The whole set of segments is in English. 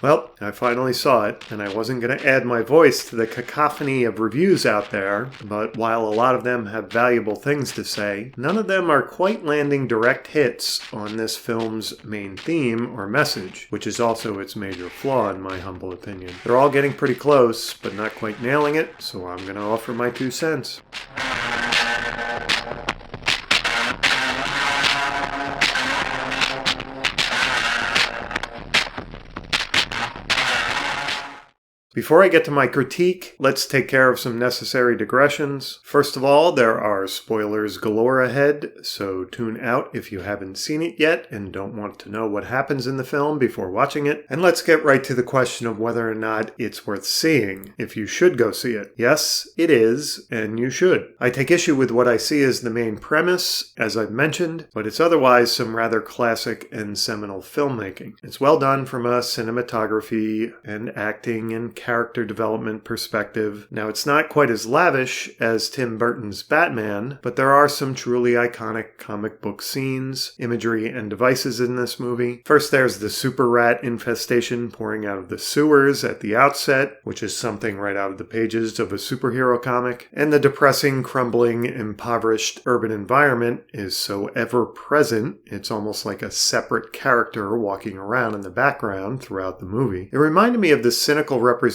Well, I finally saw it, and I wasn't going to add my voice to the cacophony of reviews out there, but while a lot of them have valuable things to say, none of them are quite landing direct hits on this film's main theme or message, which is also its major flaw in my humble opinion. They're all getting pretty close, but not quite nailing it, so I'm going to offer my 2 cents. Before I get to my critique, let's take care of some necessary digressions. First of all, there are spoilers galore ahead, so tune out if you haven't seen it yet and don't want to know what happens in the film before watching it. And let's get right to the question of whether or not it's worth seeing, if you should go see it. Yes, it is, and you should. I take issue with what I see as the main premise, as I've mentioned, but it's otherwise some rather classic and seminal filmmaking. It's well done from a cinematography and acting and character development perspective. Now, it's not quite as lavish as Tim Burton's Batman, but there are some truly iconic comic book scenes, imagery, and devices in this movie. First, there's the super rat infestation pouring out of the sewers at the outset, which is something right out of the pages of a superhero comic. And the depressing, crumbling, impoverished urban environment is so ever present, it's almost like a separate character walking around in the background throughout the movie. It reminded me of the cynical representations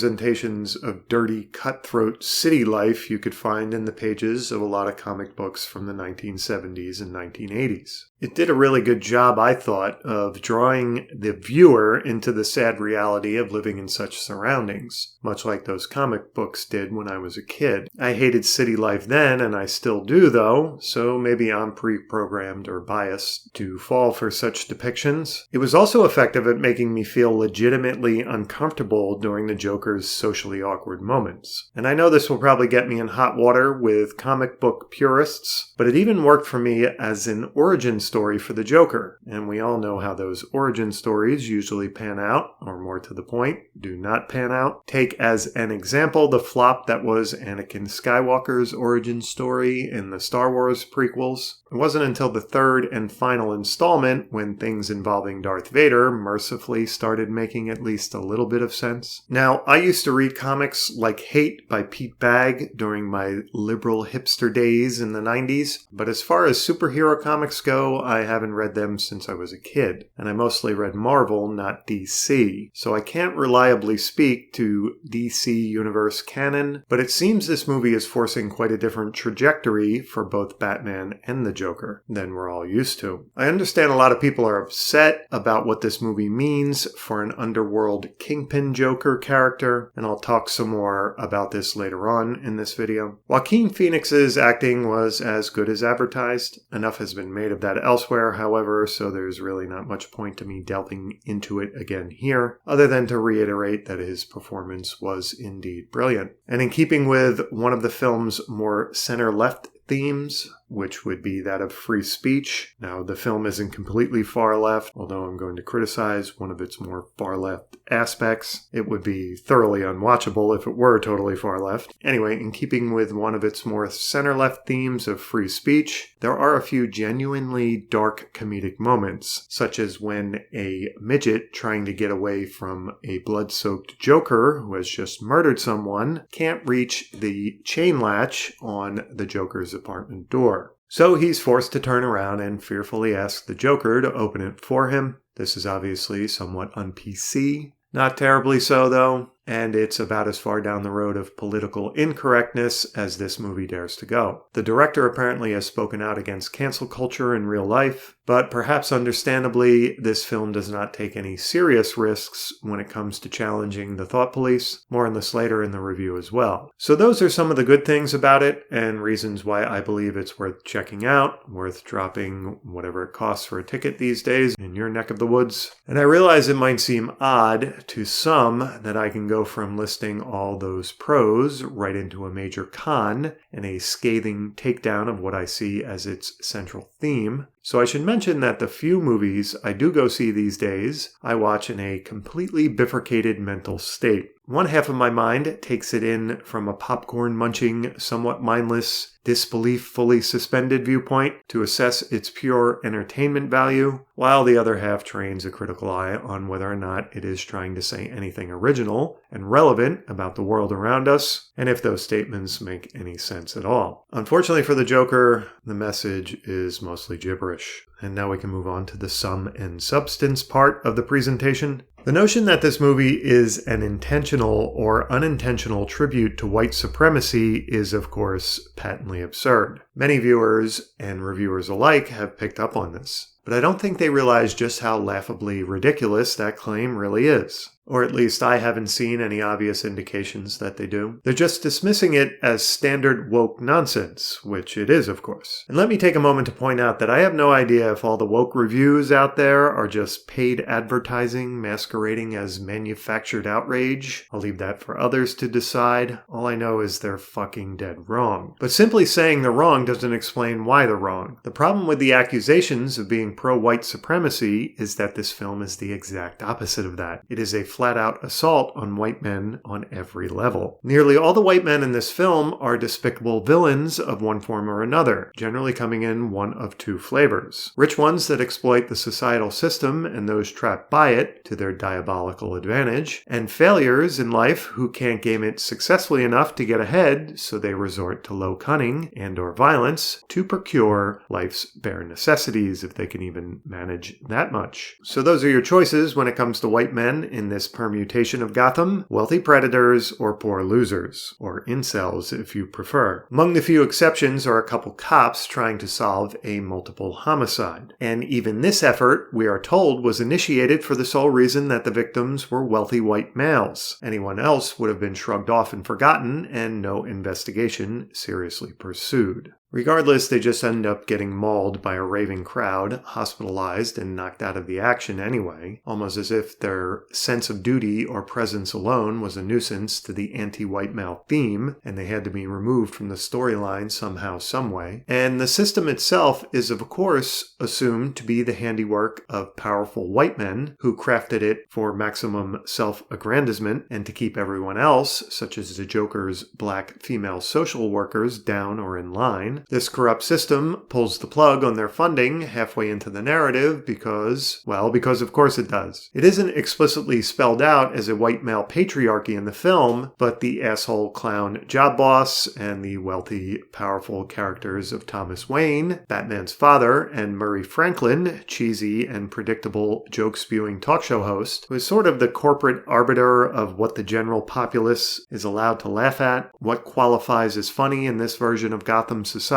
of dirty, cutthroat city life you could find in the pages of a lot of comic books from the 1970s and 1980s. It did a really good job, I thought, of drawing the viewer into the sad reality of living in such surroundings, much like those comic books did when I was a kid. I hated city life then, and I still do, though, so maybe I'm pre-programmed or biased to fall for such depictions. It was also effective at making me feel legitimately uncomfortable during the Joker's socially awkward moments. And I know this will probably get me in hot water with comic book purists, but it even worked for me as an origin story for the Joker. And we all know how those origin stories usually pan out, or more to the point, do not pan out. Take as an example the flop that was Anakin Skywalker's origin story in the Star Wars prequels. It wasn't until the third and final installment when things involving Darth Vader mercifully started making at least a little bit of sense. Now, I used to read comics like Hate by Pete Bagg during my liberal hipster days in the 90s, but as far as superhero comics go, I haven't read them since I was a kid, and I mostly read Marvel, not DC, so I can't reliably speak to DC Universe canon, but it seems this movie is forcing quite a different trajectory for both Batman and the Joker than we're all used to. I understand a lot of people are upset about what this movie means for an underworld Kingpin Joker character, and I'll talk some more about this later on in this video. Joaquin Phoenix's acting was as good as advertised. Enough has been made of that elsewhere, however, so there's really not much point to me delving into it again here, other than to reiterate that his performance was indeed brilliant. And in keeping with one of the film's more center-left themes, which would be that of free speech. Now, the film isn't completely far left, although I'm going to criticize one of its more far left aspects. It would be thoroughly unwatchable if it were totally far left. Anyway, in keeping with one of its more center-left themes of free speech, there are a few genuinely dark comedic moments, such as when a midget trying to get away from a blood-soaked Joker who has just murdered someone can't reach the chain latch on the Joker's apartment door. So he's forced to turn around and fearfully ask the Joker to open it for him. This is obviously somewhat un-PC. Not terribly so, though, and it's about as far down the road of political incorrectness as this movie dares to go. The director apparently has spoken out against cancel culture in real life, but perhaps understandably, this film does not take any serious risks when it comes to challenging the thought police. More on this later in the review as well. So those are some of the good things about it, and reasons why I believe it's worth checking out, worth dropping whatever it costs for a ticket these days in your neck of the woods. And I realize it might seem odd to some that I can go from listing all those pros right into a major con and a scathing takedown of what I see as its central theme. So I should mention that the few movies I do go see these days, I watch in a completely bifurcated mental state. One half of my mind takes it in from a popcorn-munching, somewhat mindless, disbelief fully suspended viewpoint to assess its pure entertainment value, while the other half trains a critical eye on whether or not it is trying to say anything original and relevant about the world around us, and if those statements make any sense at all. Unfortunately for the Joker, the message is mostly gibberish. And now we can move on to the sum and substance part of the presentation. The notion that this movie is an intentional or unintentional tribute to white supremacy is, of course, patently absurd. Many viewers and reviewers alike have picked up on this. But I don't think they realize just how laughably ridiculous that claim really is. Or at least I haven't seen any obvious indications that they do. They're just dismissing it as standard woke nonsense, which it is, of course. And let me take a moment to point out that I have no idea if all the woke reviews out there are just paid advertising masquerading as manufactured outrage. I'll leave that for others to decide. All I know is they're fucking dead wrong. But simply saying they're wrong doesn't explain why they're wrong. The problem with the accusations of being pro-white supremacy is that this film is the exact opposite of that. It is a flat-out assault on white men on every level. Nearly all the white men in this film are despicable villains of one form or another, generally coming in one of two flavors. Rich ones that exploit the societal system and those trapped by it to their diabolical advantage, and failures in life who can't game it successfully enough to get ahead, so they resort to low cunning and or violence to procure life's bare necessities, if they can even manage that much. So those are your choices when it comes to white men in this permutation of Gotham: wealthy predators or poor losers, or incels if you prefer. Among the few exceptions are a couple cops trying to solve a multiple homicide. And even this effort, we are told, was initiated for the sole reason that the victims were wealthy white males. Anyone else would have been shrugged off and forgotten, and no investigation seriously pursued. Regardless, they just end up getting mauled by a raving crowd, hospitalized, and knocked out of the action anyway, almost as if their sense of duty or presence alone was a nuisance to the anti-white male theme, and they had to be removed from the storyline somehow, someway. And the system itself is, of course, assumed to be the handiwork of powerful white men who crafted it for maximum self-aggrandizement and to keep everyone else, such as the Joker's black female social workers, down or in line. This corrupt system pulls the plug on their funding halfway into the narrative because of course it does. It isn't explicitly spelled out as a white male patriarchy in the film, but the asshole clown job boss and the wealthy, powerful characters of Thomas Wayne, Batman's father, and Murray Franklin, cheesy and predictable joke-spewing talk show host, who is sort of the corporate arbiter of what the general populace is allowed to laugh at, what qualifies as funny in this version of Gotham society.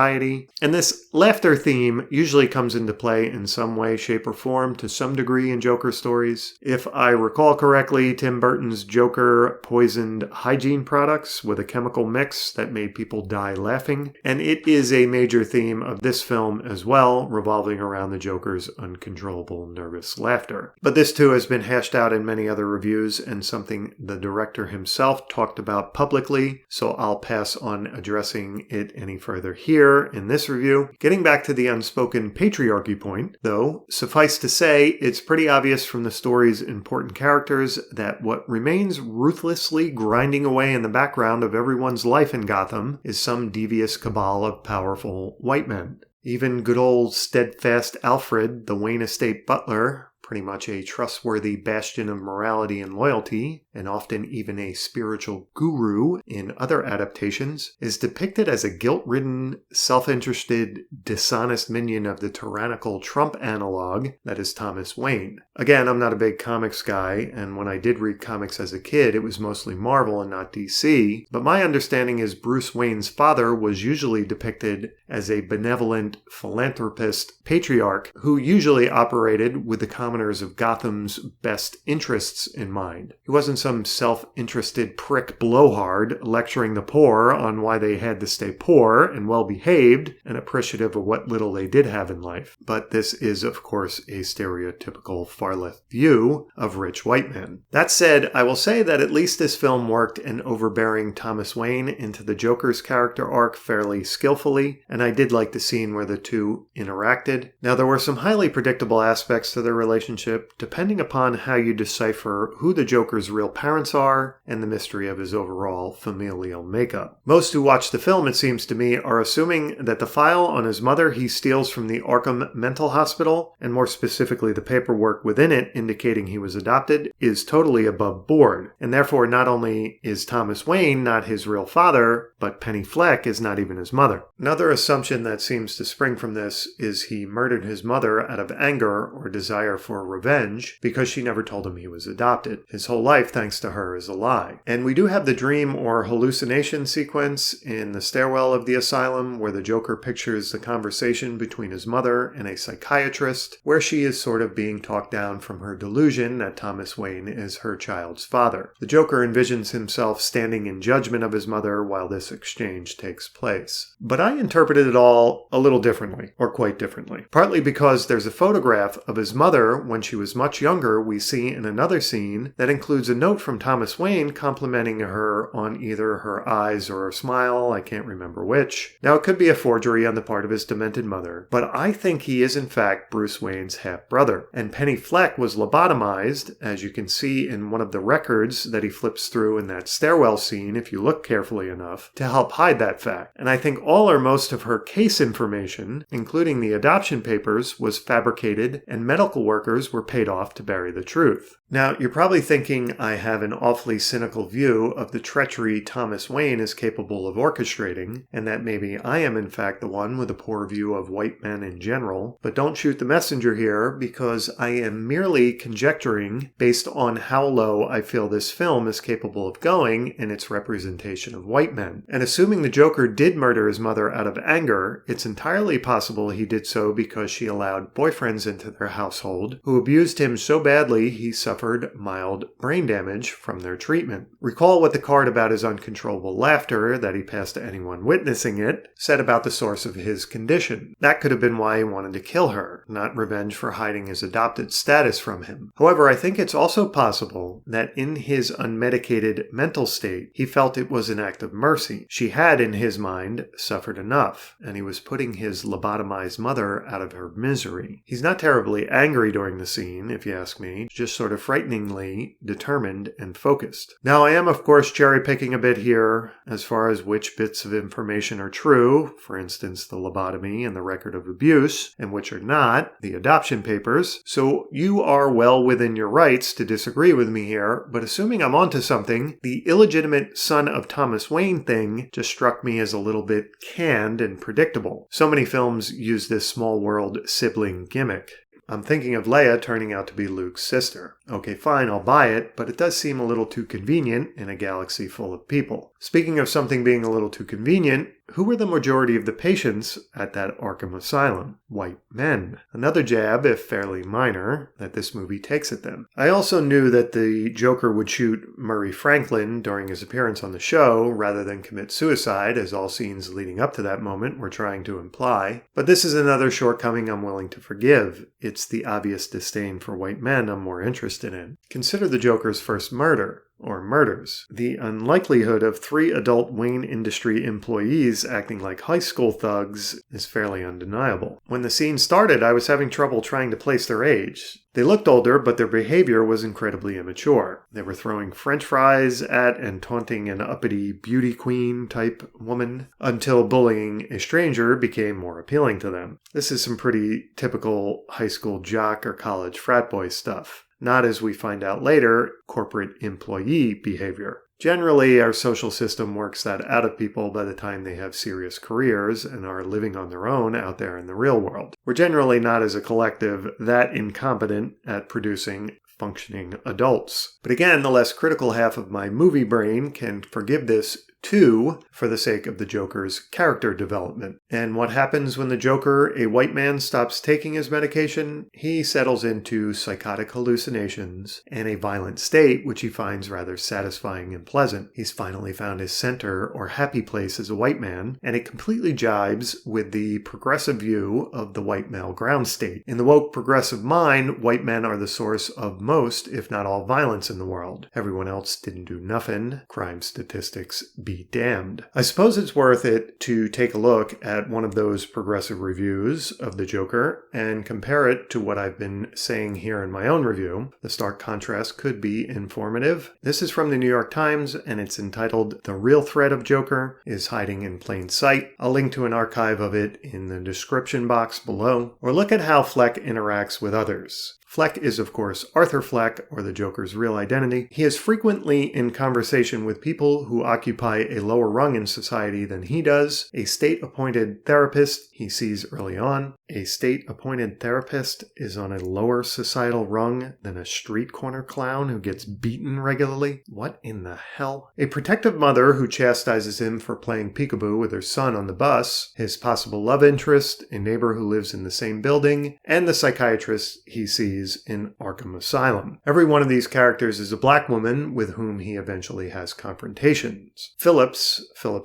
And this laughter theme usually comes into play in some way, shape, or form to some degree in Joker stories. If I recall correctly, Tim Burton's Joker poisoned hygiene products with a chemical mix that made people die laughing. And it is a major theme of this film as well, revolving around the Joker's uncontrollable nervous laughter. But this too has been hashed out in many other reviews and something the director himself talked about publicly, so I'll pass on addressing it any further here in this review. Getting back to the unspoken patriarchy point, though, suffice to say, it's pretty obvious from the story's important characters that what remains ruthlessly grinding away in the background of everyone's life in Gotham is some devious cabal of powerful white men. Even good old steadfast Alfred, the Wayne estate butler, pretty much a trustworthy bastion of morality and loyalty, and often even a spiritual guru in other adaptations, is depicted as a guilt-ridden, self-interested, dishonest minion of the tyrannical Trump analog that is Thomas Wayne. Again, I'm not a big comics guy, and when I did read comics as a kid, it was mostly Marvel and not DC, but my understanding is Bruce Wayne's father was usually depicted as a benevolent philanthropist patriarch who usually operated with the commoners of Gotham's best interests in mind. He wasn't some self-interested prick blowhard lecturing the poor on why they had to stay poor and well-behaved and appreciative of what little they did have in life. But this is, of course, a stereotypical far-left view of rich white men. That said, I will say that at least this film worked an overbearing Thomas Wayne into the Joker's character arc fairly skillfully, and I did like the scene where the two interacted. Now, there were some highly predictable aspects to their relationship relationship depending upon how you decipher who the Joker's real parents are and the mystery of his overall familial makeup. Most who watch the film, it seems to me, are assuming that the file on his mother he steals from the Arkham Mental Hospital, and more specifically the paperwork within it indicating he was adopted, is totally above board, and therefore not only is Thomas Wayne not his real father, but Penny Fleck is not even his mother. Another assumption that seems to spring from this is he murdered his mother out of anger or desire for revenge because she never told him he was adopted. His whole life, thanks to her, is a lie. And we do have the dream or hallucination sequence in the stairwell of the asylum where the Joker pictures the conversation between his mother and a psychiatrist, where she is sort of being talked down from her delusion that Thomas Wayne is her child's father. The Joker envisions himself standing in judgment of his mother while this exchange takes place. But I interpreted it all a little differently, or quite differently. Partly because there's a photograph of his mother when she was much younger we see in another scene that includes a note from Thomas Wayne complimenting her on either her eyes or her smile, I can't remember which. Now it could be a forgery on the part of his demented mother, but I think he is in fact Bruce Wayne's half-brother. And Penny Fleck was lobotomized, as you can see in one of the records that he flips through in that stairwell scene if you look carefully enough, to help hide that fact. And I think all or most of her case information, including the adoption papers, was fabricated and medical workers were paid off to bury the truth. Now, you're probably thinking I have an awfully cynical view of the treachery Thomas Wayne is capable of orchestrating, and that maybe I am in fact the one with a poor view of white men in general, but don't shoot the messenger here because I am merely conjecturing based on how low I feel this film is capable of going in its representation of white men. And assuming the Joker did murder his mother out of anger, it's entirely possible he did so because she allowed boyfriends into their household who abused him so badly he suffered mild brain damage from their treatment. Recall what the card about his uncontrollable laughter that he passed to anyone witnessing it said about the source of his condition. That could have been why he wanted to kill her, not revenge for hiding his adopted status from him. However, I think it's also possible that in his unmedicated mental state, he felt it was an act of mercy. She had, in his mind, suffered enough, and he was putting his lobotomized mother out of her misery. He's not terribly angry during the scene, if you ask me, just sort of frighteningly determined and focused. Now, I am, of course, cherry-picking a bit here as far as which bits of information are true, for instance, the lobotomy and the record of abuse, and which are not, the adoption papers. So you are well within your rights to disagree with me here, but assuming I'm onto something, the illegitimate son of Thomas Wayne thing just struck me as a little bit canned and predictable. So many films use this small world sibling gimmick. I'm thinking of Leia turning out to be Luke's sister. Okay, fine, I'll buy it, but it does seem a little too convenient in a galaxy full of people. Speaking of something being a little too convenient, who were the majority of the patients at that Arkham Asylum? White men. Another jab, if fairly minor, that this movie takes at them. I also knew that the Joker would shoot Murray Franklin during his appearance on the show, rather than commit suicide, as all scenes leading up to that moment were trying to imply. But this is another shortcoming I'm willing to forgive. It's the obvious disdain for white men I'm more interested in. Consider the Joker's first murder. Or murders. The unlikelihood of 3 adult Wayne Industry employees acting like high school thugs is fairly undeniable. When the scene started, I was having trouble trying to place their age. They looked older, but their behavior was incredibly immature. They were throwing french fries at and taunting an uppity beauty queen type woman until bullying a stranger became more appealing to them. This is some pretty typical high school jock or college frat boy stuff. Not, as we find out later, corporate employee behavior. Generally, our social system works that out of people by the time they have serious careers and are living on their own out there in the real world. We're generally not, as a collective, that incompetent at producing functioning adults. But again, the less critical half of my movie brain can forgive this too, for the sake of the Joker's character development. And what happens when the Joker, a white man, stops taking his medication? He settles into psychotic hallucinations and a violent state which he finds rather satisfying and pleasant. He's finally found his center or happy place as a white man, and it completely jibes with the progressive view of the white male ground state. In the woke progressive mind, white men are the source of most, if not all, violence in the world. Everyone else didn't do nothing. Crime statistics be damned. I suppose it's worth it to take a look at one of those progressive reviews of the Joker and compare it to what I've been saying here in my own review. The stark contrast could be informative. This is from the New York Times, and it's entitled "The Real Threat of Joker is Hiding in Plain Sight." I'll link to an archive of it in the description box below. Or look at how Fleck interacts with others. Fleck is, of course, Arthur Fleck, or the Joker's real identity. He is frequently in conversation with people who occupy a lower rung in society than he does. A state-appointed therapist he sees early on. A state-appointed therapist is on a lower societal rung than a street corner clown who gets beaten regularly. What in the hell? A protective mother who chastises him for playing peekaboo with her son on the bus. His possible love interest, a neighbor who lives in the same building, and the psychiatrist he sees in Arkham Asylum. Every one of these characters is a black woman with whom he eventually has confrontations. Phillips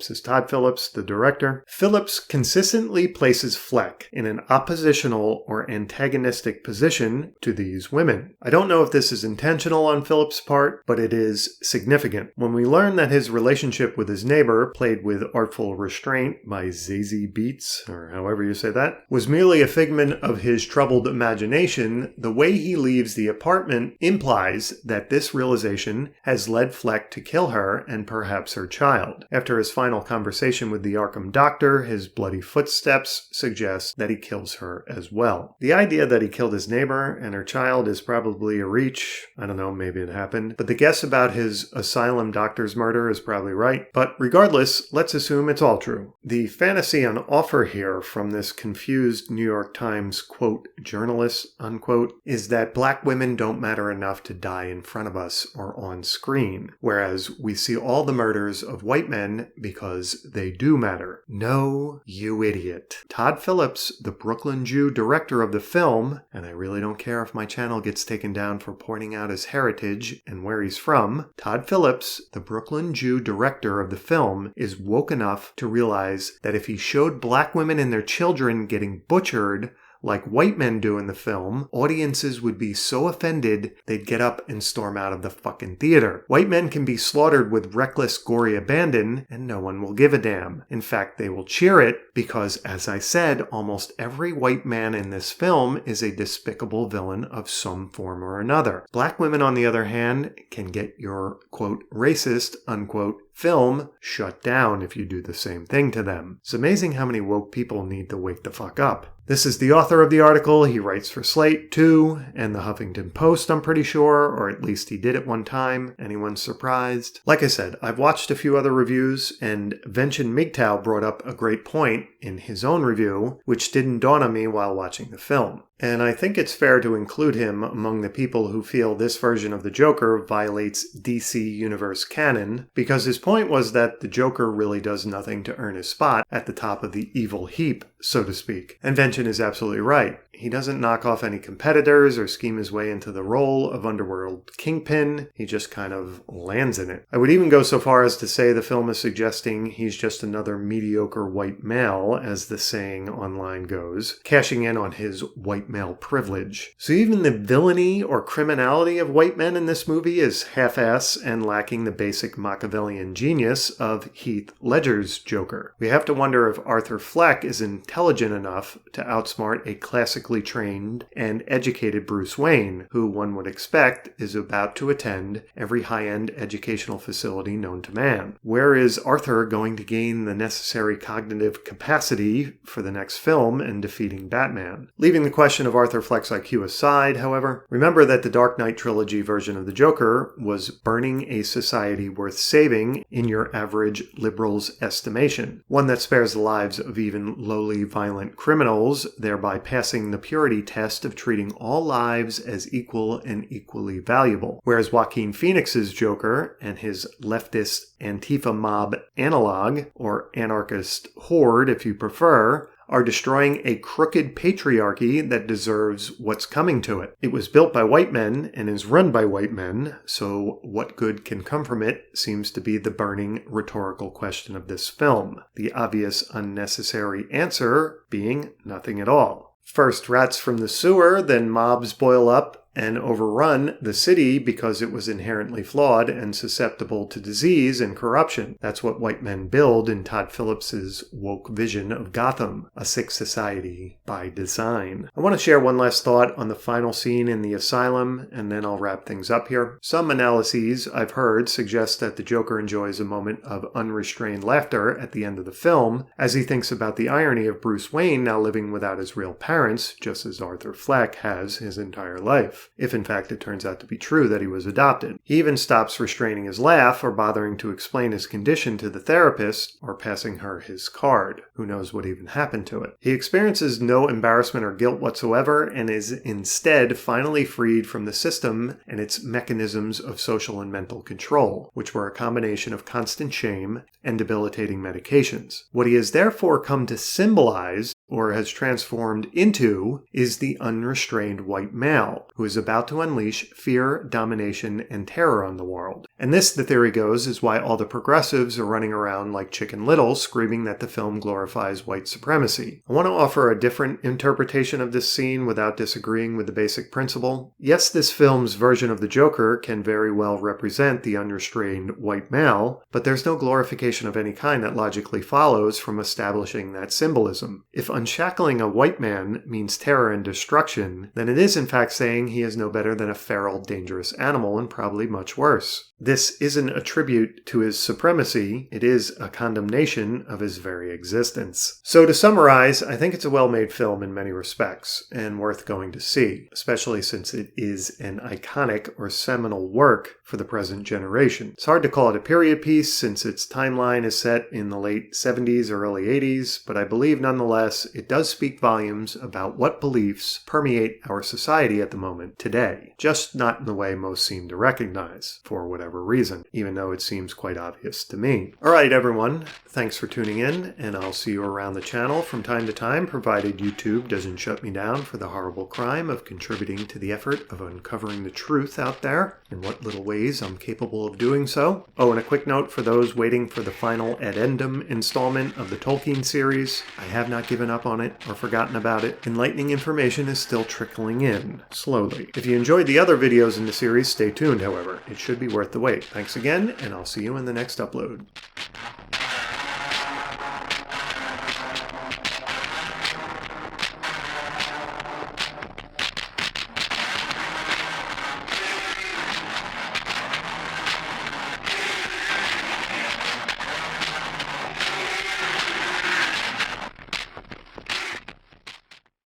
is Todd Phillips, the director. Phillips consistently places Fleck in an oppositional or antagonistic position to these women. I don't know if this is intentional on Phillips' part, but it is significant. When we learn that his relationship with his neighbor, played with artful restraint by Zazie Beetz, or however you say that, was merely a figment of his troubled imagination, the way he leaves the apartment implies that this realization has led Fleck to kill her and perhaps her child. After his final conversation with the Arkham doctor, his bloody footsteps suggest that he kills her as well. The idea that he killed his neighbor and her child is probably a reach. I don't know, maybe it happened. But the guess about his asylum doctor's murder is probably right. But regardless, let's assume it's all true. The fantasy on offer here from this confused New York Times, quote, journalist, unquote, is that black women don't matter enough to die in front of us or on screen, whereas we see all the murders of white men because they do matter. No, you idiot. Todd Phillips, the Brooklyn Jew director of the film, and I really don't care if my channel gets taken down for pointing out his heritage and where he's from, Todd Phillips, the Brooklyn Jew director of the film, is woke enough to realize that if he showed black women and their children getting butchered like white men do in the film, audiences would be so offended they'd get up and storm out of the fucking theater. White men can be slaughtered with reckless, gory abandon, and no one will give a damn. In fact, they will cheer it because, as I said, almost every white man in this film is a despicable villain of some form or another. Black women, on the other hand, can get your, quote, racist, unquote, film shut down if you do the same thing to them. It's amazing how many woke people need to wake the fuck up. This is the author of the article. He writes for Slate, too, and the Huffington Post, I'm pretty sure, or at least he did at one time. Anyone surprised? Like I said, I've watched a few other reviews, and Vention MGTOW brought up a great point in his own review, which didn't dawn on me while watching the film. And I think it's fair to include him among the people who feel this version of the Joker violates DC Universe canon, because his point was that the Joker really does nothing to earn his spot at the top of the evil heap, so to speak. And Vention is absolutely right. He doesn't knock off any competitors or scheme his way into the role of underworld kingpin. He just kind of lands in it. I would even go so far as to say the film is suggesting he's just another mediocre white male, as the saying online goes, cashing in on his white male privilege. So even the villainy or criminality of white men in this movie is half-ass and lacking the basic Machiavellian genius of Heath Ledger's Joker. We have to wonder if Arthur Fleck is intelligent enough to outsmart a classically trained and educated Bruce Wayne, who one would expect is about to attend every high-end educational facility known to man. Where is Arthur going to gain the necessary cognitive capacity for the next film and defeating Batman? Leaving the question of Arthur Fleck's IQ aside, however, remember that the Dark Knight trilogy version of the Joker was burning a society worth saving in your average liberal's estimation, one that spares the lives of even lowly violent criminals, thereby passing the purity test of treating all lives as equal and equally valuable. Whereas Joaquin Phoenix's Joker and his leftist Antifa mob analog, or anarchist horde if you prefer, are destroying a crooked patriarchy that deserves what's coming to it. It was built by white men and is run by white men, so what good can come from it seems to be the burning rhetorical question of this film. The obvious unnecessary answer being nothing at all. First rats from the sewer, then mobs boil up and overrun the city because it was inherently flawed and susceptible to disease and corruption. That's what white men build in Todd Phillips's woke vision of Gotham, a sick society by design. I want to share one last thought on the final scene in the asylum, and then I'll wrap things up here. Some analyses I've heard suggest that the Joker enjoys a moment of unrestrained laughter at the end of the film as he thinks about the irony of Bruce Wayne now living without his real parents, just as Arthur Fleck has his entire life, if in fact it turns out to be true that he was adopted. He even stops restraining his laugh or bothering to explain his condition to the therapist or passing her his card. Who knows what even happened to it? He experiences no embarrassment or guilt whatsoever and is instead finally freed from the system and its mechanisms of social and mental control, which were a combination of constant shame and debilitating medications. What he has therefore come to symbolize, or has transformed into, is the unrestrained white male, who is about to unleash fear, domination, and terror on the world. And this, the theory goes, is why all the progressives are running around like Chicken Little, screaming that the film glorifies white supremacy. I want to offer a different interpretation of this scene without disagreeing with the basic principle. Yes, this film's version of the Joker can very well represent the unrestrained white male, but there's no glorification of any kind that logically follows from establishing that symbolism. If unshackling a white man means terror and destruction, then it is in fact saying he is no better than a feral, dangerous animal and probably much worse. This isn't a tribute to his supremacy, it is a condemnation of his very existence. So to summarize, I think it's a well-made film in many respects, and worth going to see, especially since it is an iconic or seminal work for the present generation. It's hard to call it a period piece since its timeline is set in the late 70s or early 80s, but I believe nonetheless it does speak volumes about what beliefs permeate our society at the moment today, just not in the way most seem to recognize, for whatever reason, even though it seems quite obvious to me. Alright everyone, thanks for tuning in, and I'll see you around the channel from time to time, provided YouTube doesn't shut me down for the horrible crime of contributing to the effort of uncovering the truth out there, in what little ways I'm capable of doing so. Oh, and a quick note for those waiting for the final addendum installment of the Tolkien series, I have not given up on it or forgotten about it. Enlightening information is still trickling in, slowly. If you enjoyed the other videos in the series, stay tuned, however. It should be worth the wait. Thanks again, and I'll see you in the next upload.